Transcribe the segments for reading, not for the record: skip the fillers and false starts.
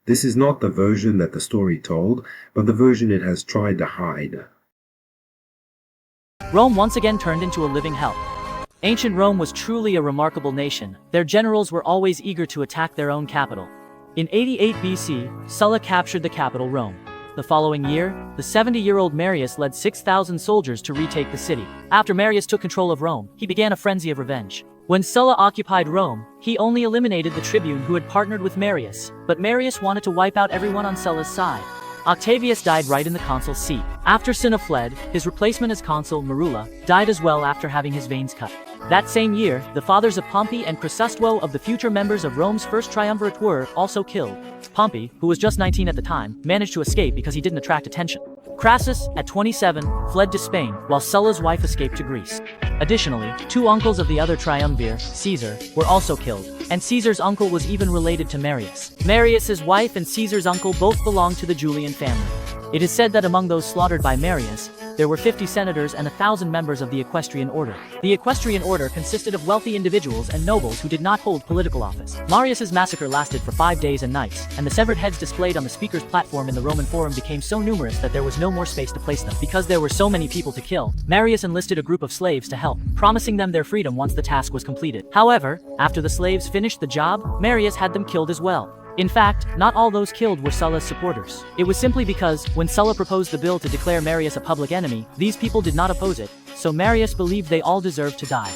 This is not the version that the story told, but the version it has tried to hide. Rome once again turned into a living hell. Ancient Rome was truly a remarkable nation. Their generals were always eager to attack their own capital. In 88 BC, Sulla captured the capital, Rome. The following year, the 70-year-old Marius led 6,000 soldiers to retake the city. After Marius took control of Rome, he began a frenzy of revenge. When Sulla occupied Rome, he only eliminated the tribune who had partnered with Marius, but Marius wanted to wipe out everyone on Sulla's side. Octavius died right in the consul's seat. After Cinna fled, his replacement as consul, Merula, died as well after having his veins cut. That same year, the fathers of Pompey and Chrysostomo of the future members of Rome's first triumvirate were also killed. Pompey, who was just 19 at the time, managed to escape because he didn't attract attention. Crassus, at 27, fled to Spain, while Sulla's wife escaped to Greece. Additionally, two uncles of the other triumvir, Caesar, were also killed, and Caesar's uncle was even related to Marius. Marius's wife and Caesar's uncle both belonged to the Julian family. It is said that among those slaughtered by Marius, there were 50 senators and 1,000 members of the equestrian order. The equestrian order consisted of wealthy individuals and nobles who did not hold political office. Marius's massacre lasted for 5 days and nights, and the severed heads displayed on the speaker's platform in the Roman Forum became so numerous that there was no more space to place them. Because there were so many people to kill, Marius enlisted a group of slaves to help, promising them their freedom once the task was completed. However, after the slaves finished the job, Marius had them killed as well. In fact, not all those killed were Sulla's supporters. It was simply because, when Sulla proposed the bill to declare Marius a public enemy, these people did not oppose it, so Marius believed they all deserved to die.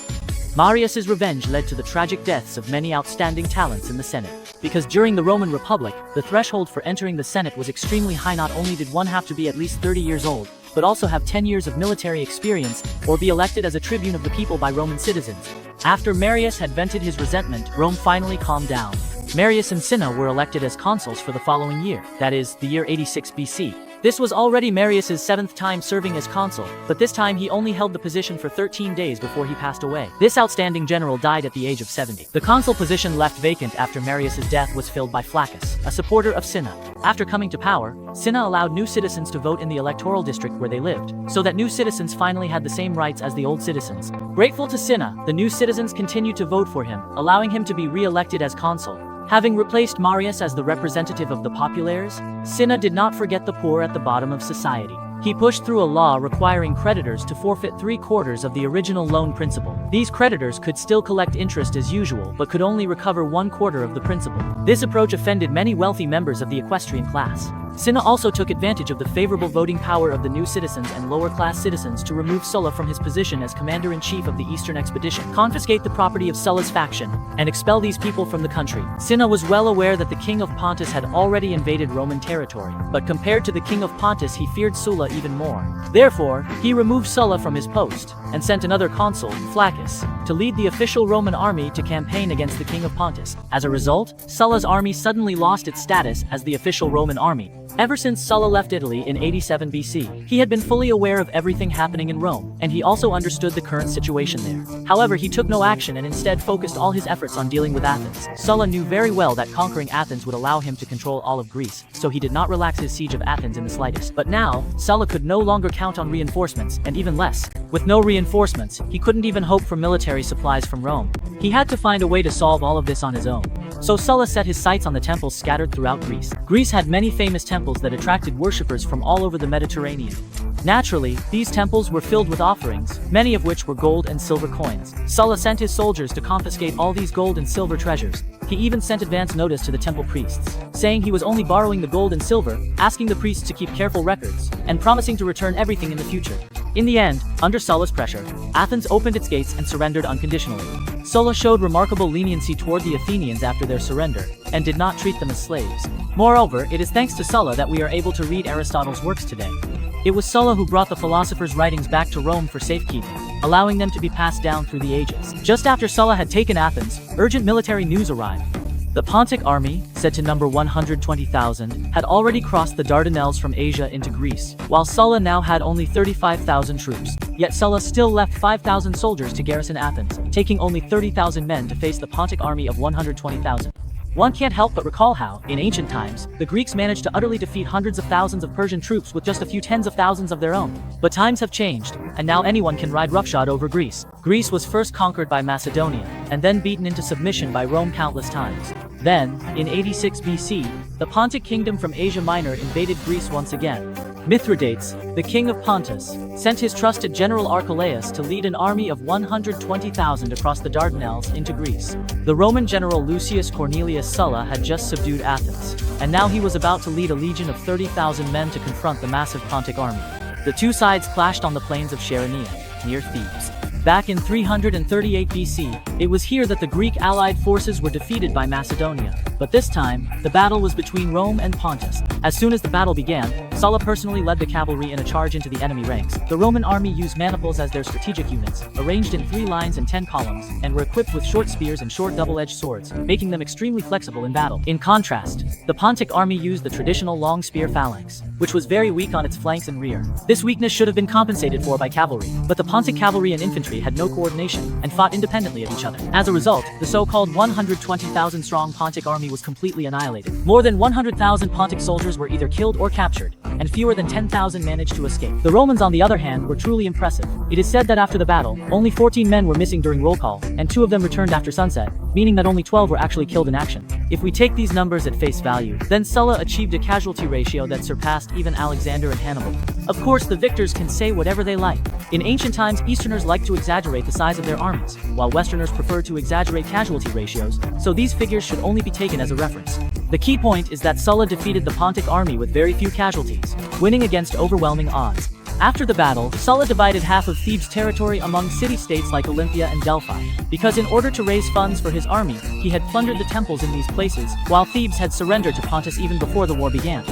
Marius's revenge led to the tragic deaths of many outstanding talents in the Senate. Because during the Roman Republic, the threshold for entering the Senate was extremely high. Not only did one have to be at least 30 years old, but also have 10 years of military experience, or be elected as a tribune of the people by Roman citizens. After Marius had vented his resentment, Rome finally calmed down. Marius and Cinna were elected as consuls for the following year, that is, the year 86 BC. This was already Marius's 7th time serving as consul, but this time he only held the position for 13 days before he passed away. This outstanding general died at the age of 70. The consul position left vacant after Marius's death was filled by Flaccus, a supporter of Cinna. After coming to power, Cinna allowed new citizens to vote in the electoral district where they lived, so that new citizens finally had the same rights as the old citizens. Grateful to Cinna, the new citizens continued to vote for him, allowing him to be re-elected as consul. Having replaced Marius as the representative of the populares, Cinna did not forget the poor at the bottom of society. He pushed through a law requiring creditors to forfeit 3/4 of the original loan principal. These creditors could still collect interest as usual, but could only recover 1/4 of the principal. This approach offended many wealthy members of the equestrian class. Cinna also took advantage of the favorable voting power of the new citizens and lower-class citizens to remove Sulla from his position as commander-in-chief of the Eastern expedition, confiscate the property of Sulla's faction, and expel these people from the country. Cinna was well aware that the king of Pontus had already invaded Roman territory, but compared to the king of Pontus he feared Sulla even more. Therefore, he removed Sulla from his post, and sent another consul, Flaccus, to lead the official Roman army to campaign against the king of Pontus. As a result, Sulla's army suddenly lost its status as the official Roman army. Ever since Sulla left Italy in 87 BC, he had been fully aware of everything happening in Rome, and he also understood the current situation there. However, he took no action and instead focused all his efforts on dealing with Athens. Sulla knew very well that conquering Athens would allow him to control all of Greece, so he did not relax his siege of Athens in the slightest. But now, Sulla could no longer count on reinforcements, and even less. With no reinforcements, he couldn't even hope for military supplies from Rome. He had to find a way to solve all of this on his own. So Sulla set his sights on the temples scattered throughout Greece. Greece had many famous temples that attracted worshippers from all over the Mediterranean. Naturally, these temples were filled with offerings, many of which were gold and silver coins. Sulla sent his soldiers to confiscate all these gold and silver treasures. He even sent advance notice to the temple priests, saying he was only borrowing the gold and silver, asking the priests to keep careful records, and promising to return everything in the future. In the end, under Sulla's pressure, Athens opened its gates and surrendered unconditionally. Sulla showed remarkable leniency toward the Athenians after their surrender, and did not treat them as slaves. Moreover, it is thanks to Sulla that we are able to read Aristotle's works today. It was Sulla who brought the philosopher's writings back to Rome for safekeeping, allowing them to be passed down through the ages. Just after Sulla had taken Athens, urgent military news arrived. The Pontic army, said to number 120,000, had already crossed the Dardanelles from Asia into Greece, while Sulla now had only 35,000 troops. Yet Sulla still left 5,000 soldiers to garrison Athens, taking only 30,000 men to face the Pontic army of 120,000. One can't help but recall how, in ancient times, the Greeks managed to utterly defeat hundreds of thousands of Persian troops with just a few tens of thousands of their own. But times have changed, and now anyone can ride roughshod over Greece. Greece was first conquered by Macedonia, and then beaten into submission by Rome countless times. Then, in 86 BC, the Pontic kingdom from Asia Minor invaded Greece once again. Mithridates, the king of Pontus, sent his trusted general Archelaus to lead an army of 120,000 across the Dardanelles into Greece. The Roman general Lucius Cornelius Sulla had just subdued Athens, and now he was about to lead a legion of 30,000 men to confront the massive Pontic army. The two sides clashed on the plains of Chaeronea, near Thebes. Back in 338 BC, it was here that the Greek allied forces were defeated by Macedonia. But this time, the battle was between Rome and Pontus. As soon as the battle began, Sulla personally led the cavalry in a charge into the enemy ranks. The Roman army used maniples as their strategic units, arranged in 3 lines and 10 columns, and were equipped with short spears and short double-edged swords, making them extremely flexible in battle. In contrast, the Pontic army used the traditional long spear phalanx, which was very weak on its flanks and rear. This weakness should have been compensated for by cavalry, but the Pontic cavalry and infantry had no coordination and fought independently of each other. As a result, the so-called 120,000 strong Pontic army was completely annihilated. More than 100,000 Pontic soldiers were either killed or captured, and fewer than 10,000 managed to escape. The Romans, on the other hand, were truly impressive. It is said that after the battle, only 14 men were missing during roll call, and 2 of them returned after sunset, meaning that only 12 were actually killed in action. If we take these numbers at face value, then Sulla achieved a casualty ratio that surpassed even Alexander and Hannibal. Of course, the victors can say whatever they like. In ancient times, Easterners liked to exaggerate the size of their armies, while Westerners preferred to exaggerate casualty ratios, so these figures should only be taken as a reference. The key point is that Sulla defeated the Pontic army with very few casualties, winning against overwhelming odds. After the battle, Sulla divided half of Thebes' territory among city-states like Olympia and Delphi, because in order to raise funds for his army, he had plundered the temples in these places, while Thebes had surrendered to Pontus even before the war began.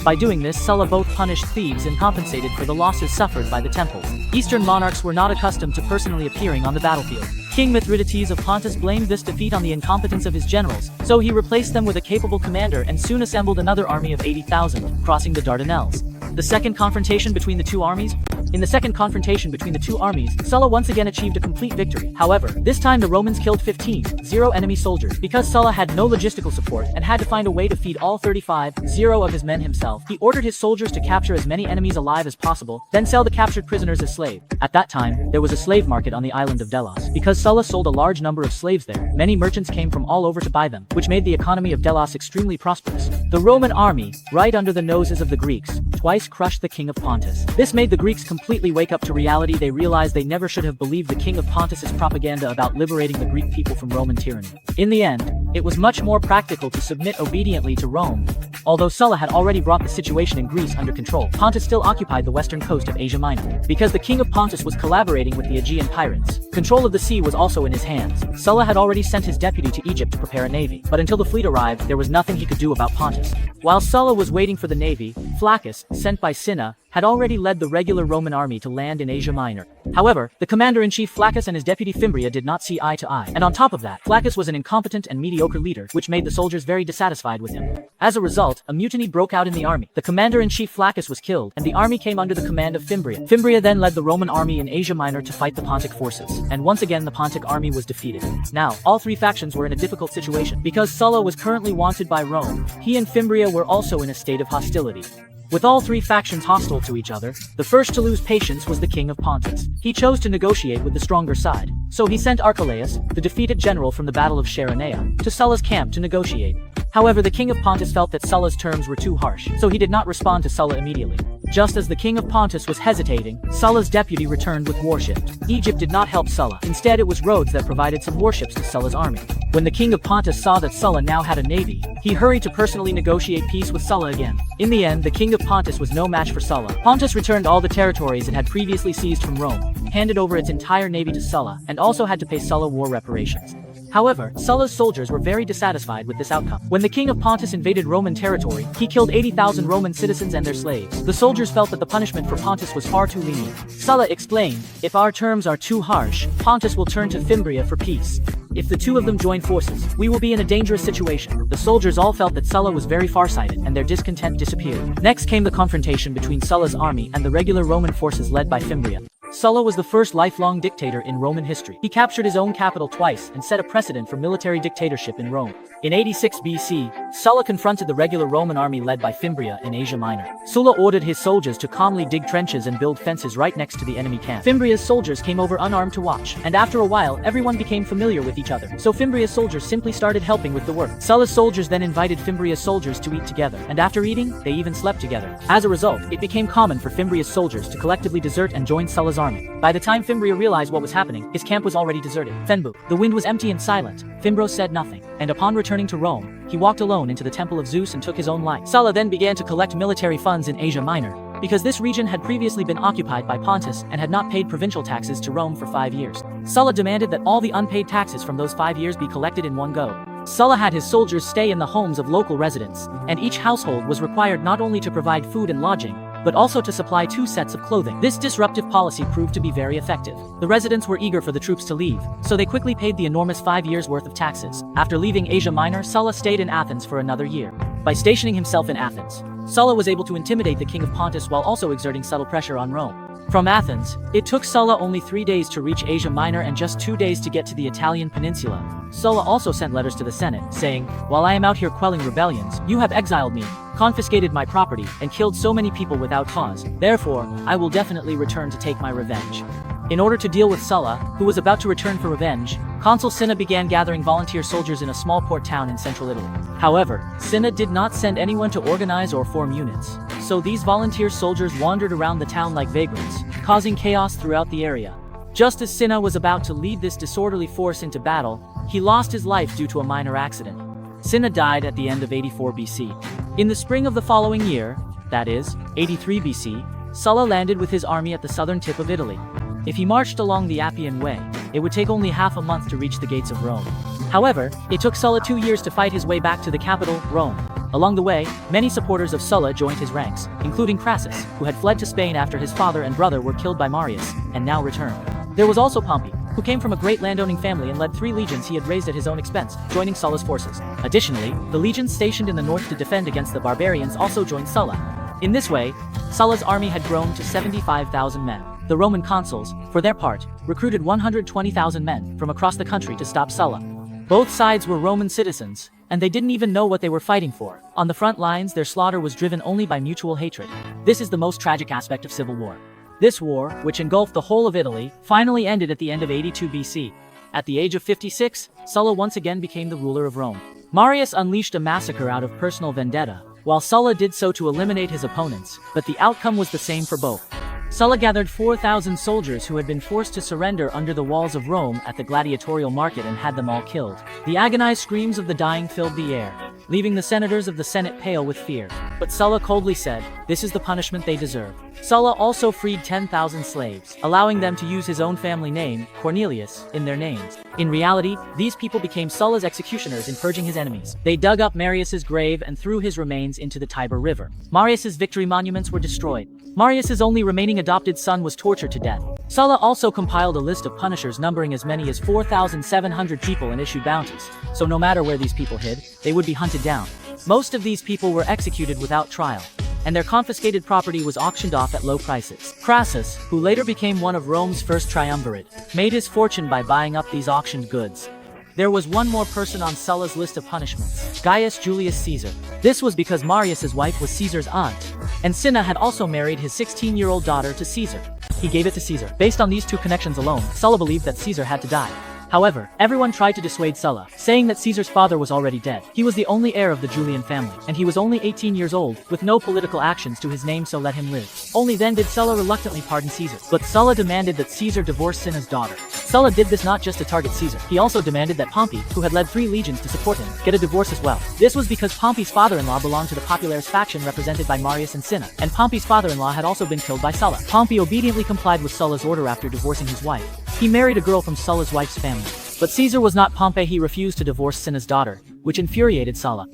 By doing this, Sulla both punished Thebes and compensated for the losses suffered by the temples. Eastern monarchs were not accustomed to personally appearing on the battlefield. King Mithridates of Pontus blamed this defeat on the incompetence of his generals, so he replaced them with a capable commander and soon assembled another army of 80,000, crossing the Dardanelles. The second confrontation between the two armies? In the second confrontation between the two armies, Sulla once again achieved a complete victory. However, this time the Romans killed 15,000 enemy soldiers. Because Sulla had no logistical support and had to find a way to feed all 35,000 of his men himself, he ordered his soldiers to capture as many enemies alive as possible, then sell the captured prisoners as slaves. At that time, there was a slave market on the island of Delos. Because Sulla sold a large number of slaves there, many merchants came from all over to buy them, which made the economy of Delos extremely prosperous. The Roman army, right under the noses of the Greeks, twice crushed the king of Pontus. This made the Greeks completely wake up to reality. They realized they never should have believed the king of Pontus's propaganda about liberating the Greek people from Roman tyranny. In the end, it was much more practical to submit obediently to Rome. Although Sulla had already brought the situation in Greece under control, Pontus still occupied the western coast of Asia Minor. Because the king of Pontus was collaborating with the Aegean pirates, control of the sea was also in his hands. Sulla had already sent his deputy to Egypt to prepare a navy, but until the fleet arrived, there was nothing he could do about Pontus. While Sulla was waiting for the navy, Flaccus, sent by Cinna, had already led the regular Roman army to land in Asia Minor. However, the commander-in-chief Flaccus and his deputy Fimbria did not see eye to eye, and on top of that, Flaccus was an incompetent and mediocre leader, which made the soldiers very dissatisfied with him. As a result, a mutiny broke out in the army. The commander-in-chief Flaccus was killed, and the army came under the command of Fimbria. Fimbria then led the Roman army in Asia Minor to fight the Pontic forces, and once again the Pontic army was defeated. Now, all three factions were in a difficult situation. Because Sulla was currently wanted by Rome, he and Fimbria were also in a state of hostility. With all three factions hostile to each other, the first to lose patience was the king of Pontus. He chose to negotiate with the stronger side, so he sent Archelaus, the defeated general from the Battle of Chaeronea, to Sulla's camp to negotiate. However, the king of Pontus felt that Sulla's terms were too harsh, so he did not respond to Sulla immediately. Just as the king of Pontus was hesitating, Sulla's deputy returned with warships. Egypt did not help Sulla. Instead, it was Rhodes that provided some warships to Sulla's army. When the king of Pontus saw that Sulla now had a navy, he hurried to personally negotiate peace with Sulla again. In the end, the king of Pontus was no match for Sulla. Pontus returned all the territories it had previously seized from Rome, handed over its entire navy to Sulla, and also had to pay Sulla war reparations. However, Sulla's soldiers were very dissatisfied with this outcome. When the king of Pontus invaded Roman territory, he killed 80,000 Roman citizens and their slaves. The soldiers felt that the punishment for Pontus was far too lenient. Sulla explained, "If our terms are too harsh, Pontus will turn to Fimbria for peace. If the two of them join forces, we will be in a dangerous situation." The soldiers all felt that Sulla was very farsighted, and their discontent disappeared. Next came the confrontation between Sulla's army and the regular Roman forces led by Fimbria. Sulla was the first lifelong dictator in Roman history. He captured his own capital twice and set a precedent for military dictatorship in Rome. In 86 BC, Sulla confronted the regular Roman army led by Fimbria in Asia Minor. Sulla ordered his soldiers to calmly dig trenches and build fences right next to the enemy camp. Fimbria's soldiers came over unarmed to watch, and after a while, everyone became familiar with each other. So Fimbria's soldiers simply started helping with the work. Sulla's soldiers then invited Fimbria's soldiers to eat together, and after eating, they even slept together. As a result, it became common for Fimbria's soldiers to collectively desert and join Sulla's army. By the time Fimbria realized what was happening, his camp was already deserted. Fenbu. The wind was empty and silent. Fimbro said nothing, and upon returning to Rome, he walked alone into the temple of Zeus and took his own life. Sulla then began to collect military funds in Asia Minor, because this region had previously been occupied by Pontus and had not paid provincial taxes to Rome for 5 years. Sulla demanded that all the unpaid taxes from those 5 years be collected in one go. Sulla had his soldiers stay in the homes of local residents, and each household was required not only to provide food and lodging, but also to supply 2 sets of clothing. This disruptive policy proved to be very effective. The residents were eager for the troops to leave, so they quickly paid the enormous 5 years' worth of taxes. After leaving Asia Minor, Sulla stayed in Athens for another year. By stationing himself in Athens, Sulla was able to intimidate the king of Pontus while also exerting subtle pressure on Rome. From Athens, it took Sulla only 3 days to reach Asia Minor and just 2 days to get to the Italian peninsula. Sulla also sent letters to the Senate, saying, "While I am out here quelling rebellions, you have exiled me, confiscated my property, and killed so many people without cause. Therefore, I will definitely return to take my revenge." In order to deal with Sulla, who was about to return for revenge, Consul Cinna began gathering volunteer soldiers in a small port town in central Italy. However, Cinna did not send anyone to organize or form units, so these volunteer soldiers wandered around the town like vagrants, causing chaos throughout the area. Just as Cinna was about to lead this disorderly force into battle, he lost his life due to a minor accident. Cinna died at the end of 84 BC. In the spring of the following year, that is, 83 BC, Sulla landed with his army at the southern tip of Italy. If he marched along the Appian Way, it would take only half a month to reach the gates of Rome. However, it took Sulla 2 years to fight his way back to the capital, Rome. Along the way, many supporters of Sulla joined his ranks, including Crassus, who had fled to Spain after his father and brother were killed by Marius, and now returned. There was also Pompey, who came from a great landowning family and led 3 legions he had raised at his own expense, joining Sulla's forces. Additionally, the legions stationed in the north to defend against the barbarians also joined Sulla. In this way, Sulla's army had grown to 75,000 men. The Roman consuls, for their part, recruited 120,000 men from across the country to stop Sulla. Both sides were Roman citizens, and they didn't even know what they were fighting for. On the front lines, their slaughter was driven only by mutual hatred. This is the most tragic aspect of civil war. This war, which engulfed the whole of Italy, finally ended at the end of 82 BC. At the age of 56, Sulla once again became the ruler of Rome. Marius unleashed a massacre out of personal vendetta, while Sulla did so to eliminate his opponents, but the outcome was the same for both. Sulla gathered 4,000 soldiers who had been forced to surrender under the walls of Rome at the gladiatorial market and had them all killed. The agonized screams of the dying filled the air, leaving the senators of the Senate pale with fear. But Sulla coldly said, "This is the punishment they deserve." Sulla also freed 10,000 slaves, allowing them to use his own family name, Cornelius, in their names. In reality, these people became Sulla's executioners in purging his enemies. They dug up Marius's grave and threw his remains into the Tiber River. Marius's victory monuments were destroyed. Marius's only remaining adopted son was tortured to death. Sulla also compiled a list of punishers numbering as many as 4,700 people and issued bounties, so no matter where these people hid, they would be hunted down. Most of these people were executed without trial, and their confiscated property was auctioned off at low prices. Crassus, who later became one of Rome's first triumvirate, made his fortune by buying up these auctioned goods. There was one more person on Sulla's list of punishments, Gaius Julius Caesar. This was because Marius's wife was Caesar's aunt, and Cinna had also married his 16-year-old daughter to Caesar. He gave it to Caesar. Based on these 2 connections alone, Sulla believed that Caesar had to die. However, everyone tried to dissuade Sulla, saying that Caesar's father was already dead. He was the only heir of the Julian family, and he was only 18 years old, with no political actions to his name, so let him live. Only then did Sulla reluctantly pardon Caesar. But Sulla demanded that Caesar divorce Cinna's daughter. Sulla did this not just to target Caesar. He also demanded that Pompey, who had led 3 legions to support him, get a divorce as well. This was because Pompey's father-in-law belonged to the Popularis faction represented by Marius and Cinna, and Pompey's father-in-law had also been killed by Sulla. Pompey obediently complied with Sulla's order after divorcing his wife. He married a girl from Sulla's wife's family. But Caesar was not Pompey. He refused to divorce Cinna's daughter, which infuriated Sulla.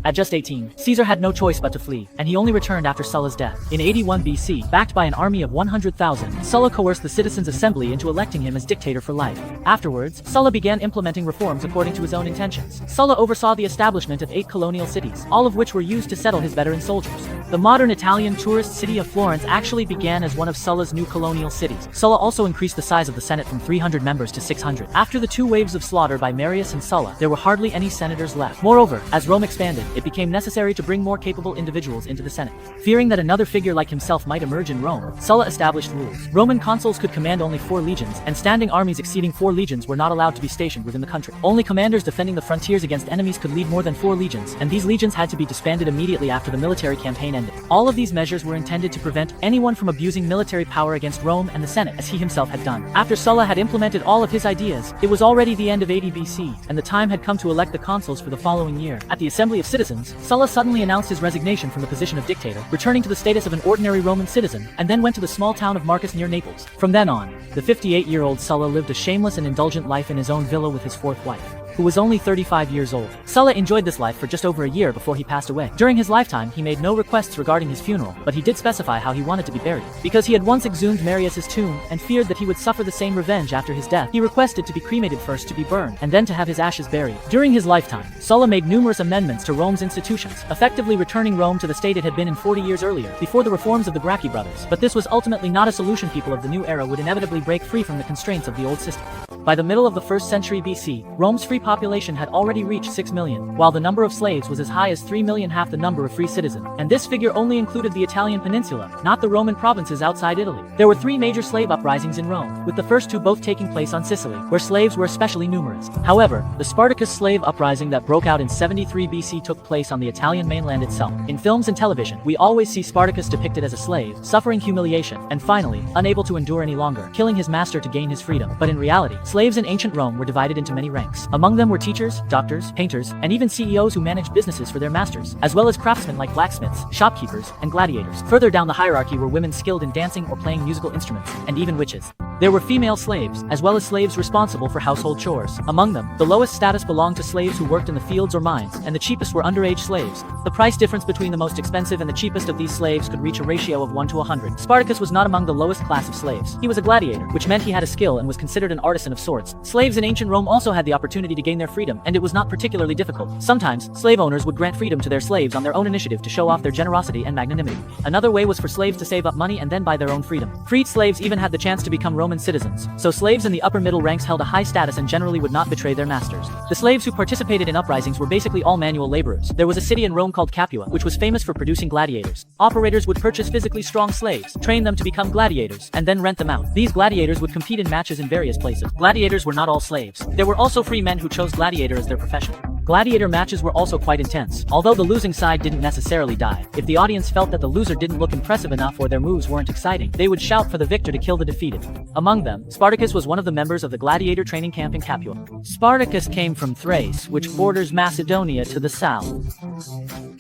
At just 18, Caesar had no choice but to flee, and he only returned after Sulla's death. In 81 BC, backed by an army of 100,000, Sulla coerced the citizens' assembly into electing him as dictator for life. Afterwards, Sulla began implementing reforms according to his own intentions. Sulla oversaw the establishment of 8 colonial cities, all of which were used to settle his veteran soldiers. The modern Italian tourist city of Florence actually began as one of Sulla's new colonial cities. Sulla also increased the size of the Senate from 300 members to 600. After the 2 waves of slaughter by Marius and Sulla, there were hardly any senators left. Moreover, as Rome expanded, it became necessary to bring more capable individuals into the Senate. Fearing that another figure like himself might emerge in Rome, Sulla established rules. Roman consuls could command only 4 legions, and standing armies exceeding 4 legions were not allowed to be stationed within the country. Only commanders defending the frontiers against enemies could lead more than 4 legions, and these legions had to be disbanded immediately after the military campaign ended. All of these measures were intended to prevent anyone from abusing military power against Rome and the Senate, as he himself had done. After Sulla had implemented all of his ideas, it was already the end of 80 BC, and the time had come to elect the consuls for the following year. At the Assembly of Citizens, Sulla suddenly announced his resignation from the position of dictator, returning to the status of an ordinary Roman citizen, and then went to the small town of Marcus near Naples. From then on, the 58-year-old Sulla lived a shameless and indulgent life in his own villa with his 4th wife, who was only 35 years old. Sulla enjoyed this life for just over a year before he passed away. During his lifetime, he made no requests regarding his funeral, but he did specify how he wanted to be buried. Because he had once exhumed Marius's tomb and feared that he would suffer the same revenge after his death, he requested to be cremated first, to be burned, and then to have his ashes buried. During his lifetime, Sulla made numerous amendments to Rome's institutions, effectively returning Rome to the state it had been in 40 years earlier, before the reforms of the Gracchi brothers. But this was ultimately not a solution. People of the new era would inevitably break free from the constraints of the old system. By the middle of the 1st century BC, Rome's free population had already reached 6 million, while the number of slaves was as high as 3 million, half the number of free citizens. And this figure only included the Italian peninsula, not the Roman provinces outside Italy. There were 3 major slave uprisings in Rome, with the first 2 both taking place on Sicily, where slaves were especially numerous. However, the Spartacus slave uprising that broke out in 73 BC took place on the Italian mainland itself. In films and television, we always see Spartacus depicted as a slave, suffering humiliation, and finally, unable to endure any longer, killing his master to gain his freedom. But in reality, slaves in ancient Rome were divided into many ranks. Among them were teachers, doctors, painters, and even CEOs who managed businesses for their masters, as well as craftsmen like blacksmiths, shopkeepers, and gladiators. Further down the hierarchy were women skilled in dancing or playing musical instruments, and even witches. There were female slaves, as well as slaves responsible for household chores. Among them, the lowest status belonged to slaves who worked in the fields or mines, and the cheapest were underage slaves. The price difference between the most expensive and the cheapest of these slaves could reach a ratio of 1 to 100. Spartacus was not among the lowest class of slaves. He was a gladiator, which meant he had a skill and was considered an artisan of sorts. Slaves in ancient Rome also had the opportunity to gain their freedom, and it was not particularly difficult. Sometimes, slave owners would grant freedom to their slaves on their own initiative to show off their generosity and magnanimity. Another way was for slaves to save up money and then buy their own freedom. Freed slaves even had the chance to become Roman citizens, so slaves in the upper middle ranks held a high status and generally would not betray their masters. The slaves who participated in uprisings were basically all manual laborers. There was a city in Rome called Capua, which was famous for producing gladiators. Operators would purchase physically strong slaves, train them to become gladiators, and then rent them out. These gladiators would compete in matches in various places. Gladiators were not all slaves. There were also free men who chose gladiator as their profession. Gladiator matches were also quite intense. Although the losing side didn't necessarily die, if the audience felt that the loser didn't look impressive enough or their moves weren't exciting, they would shout for the victor to kill the defeated. Among them, Spartacus was one of the members of the gladiator training camp in Capua. Spartacus came from Thrace, which borders Macedonia to the south.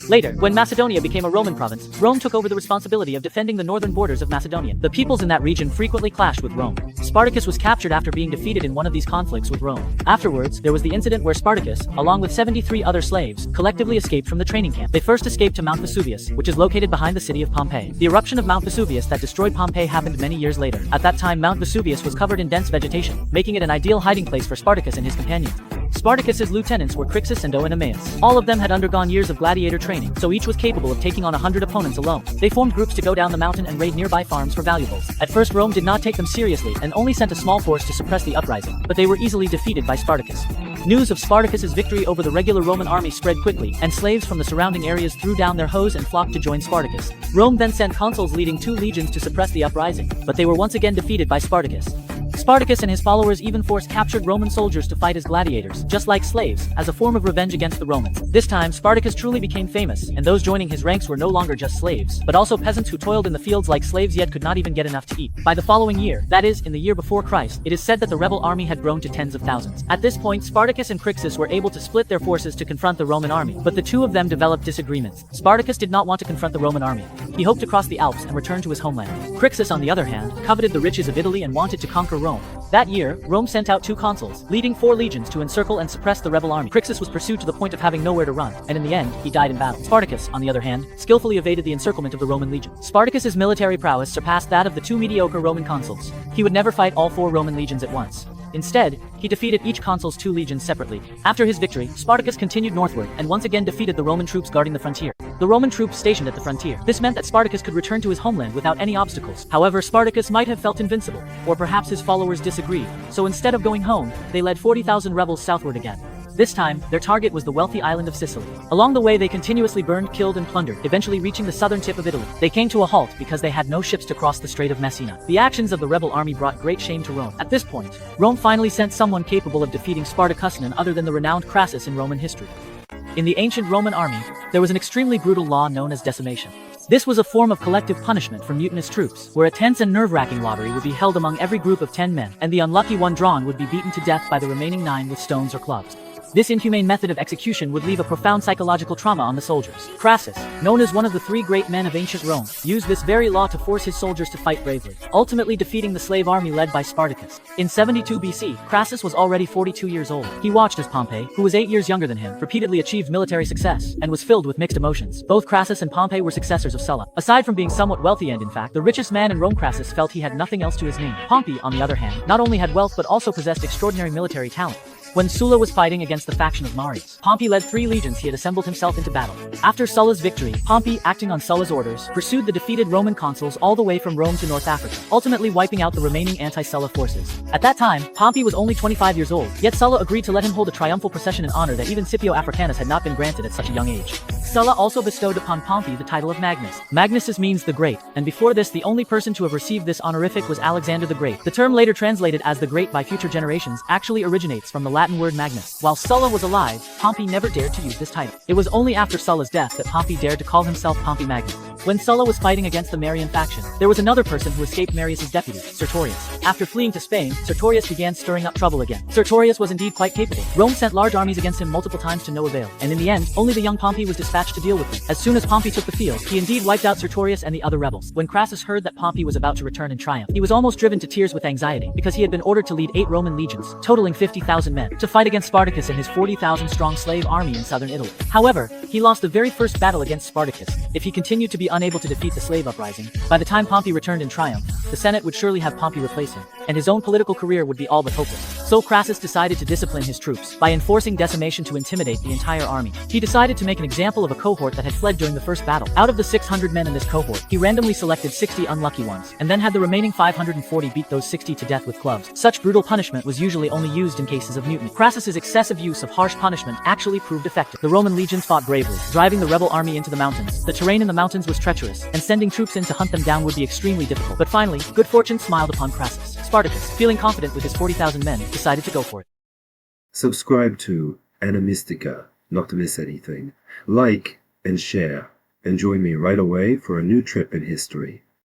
Later, when Macedonia became a Roman province, Rome took over the responsibility of defending the northern borders of Macedonia. The peoples in that region frequently clashed with Rome. Spartacus was captured after being defeated in one of these conflicts with Rome. Afterwards, there was the incident where Spartacus, along with 73 other slaves, collectively escaped from the training camp. They first escaped to Mount Vesuvius, which is located behind the city of Pompeii. The eruption of Mount Vesuvius that destroyed Pompeii happened many years later. At that time, Mount Vesuvius was covered in dense vegetation, making it an ideal hiding place for Spartacus and his companions. Spartacus's lieutenants were Crixus and Oenomaus. All of them had undergone years of gladiator training, so each was capable of taking on 100 opponents alone. They formed groups to go down the mountain and raid nearby farms for valuables. At first, Rome did not take them seriously and only sent a small force to suppress the uprising, but they were easily defeated by Spartacus. News of Spartacus's victory over the regular Roman army spread quickly, and slaves from the surrounding areas threw down their hoes and flocked to join Spartacus. Rome then sent consuls leading 2 legions to suppress the uprising, but they were once again defeated by Spartacus. Spartacus and his followers even forced captured Roman soldiers to fight as gladiators, just like slaves, as a form of revenge against the Romans. This time, Spartacus truly became famous, and those joining his ranks were no longer just slaves, but also peasants who toiled in the fields like slaves yet could not even get enough to eat. By the following year, that is, in the year before Christ, it is said that the rebel army had grown to tens of thousands. At this point, Spartacus and Crixus were able to split their forces to confront the Roman army, but the two of them developed disagreements. Spartacus did not want to confront the Roman army. He hoped to cross the Alps and return to his homeland. Crixus, on the other hand, coveted the riches of Italy and wanted to conquer Rome. Rome. That year, Rome sent out 2 consuls, leading 4 legions to encircle and suppress the rebel army. Crixus was pursued to the point of having nowhere to run, and in the end, he died in battle. Spartacus, on the other hand, skillfully evaded the encirclement of the Roman legion. Spartacus's military prowess surpassed that of the 2 mediocre Roman consuls. He would never fight all 4 Roman legions at once. Instead, he defeated each consul's 2 legions separately. After his victory, Spartacus continued northward and once again defeated the Roman troops guarding the frontier. The Roman troops stationed at the frontier. This meant that Spartacus could return to his homeland without any obstacles. However, Spartacus might have felt invincible, or perhaps his followers disagreed, so instead of going home, they led 40,000 rebels southward again. This time, their target was the wealthy island of Sicily. Along the way they continuously burned, killed, and plundered, eventually reaching the southern tip of Italy. They came to a halt because they had no ships to cross the Strait of Messina. The actions of the rebel army brought great shame to Rome. At this point, Rome finally sent someone capable of defeating Spartacus, none other than the renowned Crassus in Roman history. In the ancient Roman army, there was an extremely brutal law known as decimation. This was a form of collective punishment for mutinous troops, where a tense and nerve-wracking lottery would be held among every group of 10 men, and the unlucky one drawn would be beaten to death by the remaining 9 with stones or clubs. This inhumane method of execution would leave a profound psychological trauma on the soldiers. Crassus, known as one of the 3 great men of ancient Rome, used this very law to force his soldiers to fight bravely, ultimately defeating the slave army led by Spartacus. In 72 BC, Crassus was already 42 years old. He watched as Pompey, who was 8 years younger than him, repeatedly achieved military success, and was filled with mixed emotions. Both Crassus and Pompey were successors of Sulla. Aside from being somewhat wealthy and, in fact, the richest man in Rome, Crassus felt he had nothing else to his name. Pompey, on the other hand, not only had wealth but also possessed extraordinary military talent. When Sulla was fighting against the faction of Marius, Pompey led 3 legions he had assembled himself into battle. After Sulla's victory, Pompey, acting on Sulla's orders, pursued the defeated Roman consuls all the way from Rome to North Africa, ultimately wiping out the remaining anti-Sulla forces. At that time, Pompey was only 25 years old, yet Sulla agreed to let him hold a triumphal procession in honor that even Scipio Africanus had not been granted at such a young age. Sulla also bestowed upon Pompey the title of Magnus. Magnus means the Great, and before this the only person to have received this honorific was Alexander the Great. The term later translated as the Great by future generations actually originates from the Latin word magnus. While Sulla was alive, Pompey never dared to use this title. It was only after Sulla's death that Pompey dared to call himself Pompey Magnus. When Sulla was fighting against the Marian faction, there was another person who escaped Marius's deputy, Sertorius. After fleeing to Spain, Sertorius began stirring up trouble again. Sertorius was indeed quite capable. Rome sent large armies against him multiple times to no avail, and in the end, only the young Pompey was dispatched to deal with him. As soon as Pompey took the field, he indeed wiped out Sertorius and the other rebels. When Crassus heard that Pompey was about to return in triumph, he was almost driven to tears with anxiety, because he had been ordered to lead 8 Roman legions, totaling 50,000 men, to fight against Spartacus and his 40,000-strong slave army in southern Italy. However, he lost the very first battle against Spartacus. If he continued to be unable to defeat the slave uprising, by the time Pompey returned in triumph, the Senate would surely have Pompey replace him, and his own political career would be all but hopeless. So Crassus decided to discipline his troops by enforcing decimation to intimidate the entire army. He decided to make an example of a cohort that had fled during the first battle. Out of the 600 men in this cohort, he randomly selected 60 unlucky ones, and then had the remaining 540 beat those 60 to death with clubs. Such brutal punishment was usually only used in cases of mutiny. Crassus's excessive use of harsh punishment actually proved effective. The Roman legions fought bravely, driving the rebel army into the mountains. The terrain in the mountains was treacherous, and sending troops in to hunt them down would be extremely difficult. But finally, good fortune smiled upon Crassus. Spartacus, feeling confident with his 40,000 men, decided to go for it. Subscribe to Animystika not to miss anything. Like and share, and join me right away for a new trip in history.